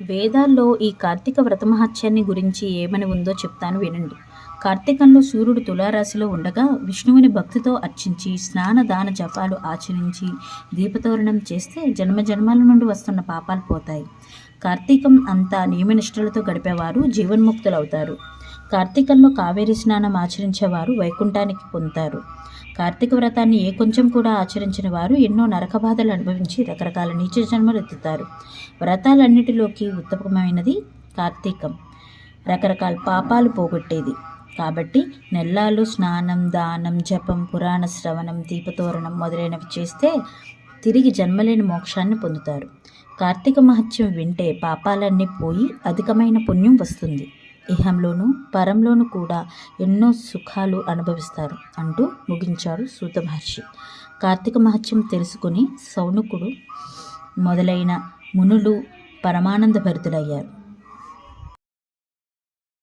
వేదాల్లో ఈ కార్తీక వ్రత మహత్యాన్ని గురించి ఏమని ఉందో చెప్తాను వినండి. కార్తీకంలో సూర్యుడు తులారాశిలో ఉండగా విష్ణువుని భక్తితో అర్చించి స్నాన దాన జపాలు ఆచరించి దీపతోరణం చేస్తే జన్మజన్మాల నుండి వస్తున్న పాపాలు పోతాయి. కార్తీకం అంతా నియమనిష్టలతో గడిపేవారు జీవన్ముక్తులవుతారు. కార్తీకంలో కావేరీ స్నానం ఆచరించేవారు వైకుంఠానికి పొందుతారు. కార్తీక వ్రతాన్ని కొంచెం కూడా ఆచరించిన వారు ఎన్నో నరక బాధలు అనుభవించి రకరకాల నీచ జన్మలు ఎత్తుతారు. వ్రతాలన్నిటిలోకి ఉత్తమమైనది కార్తీకం, రకరకాల పాపాలు పోగొట్టేది. కాబట్టి నెల్లాళ్ళు స్నానం, దానం, జపం, పురాణ శ్రవణం, దీపతోరణం మొదలైనవి చేస్తే తిరిగి జన్మలేని మోక్షాన్ని పొందుతారు. కార్తీక మహత్యం వింటే పాపాలన్నీ పోయి అధికమైన పుణ్యం వస్తుంది. ఇహంలోనూ పరంలోనూ కూడా ఎన్నో సుఖాలు అనుభవిస్తారు అంటూ ముగించారు సూత మహర్షి. కార్తీక మహత్యం తెలుసుకుని సౌనకుడు మొదలైన మునులు పరమానంద భరితులయ్యారు.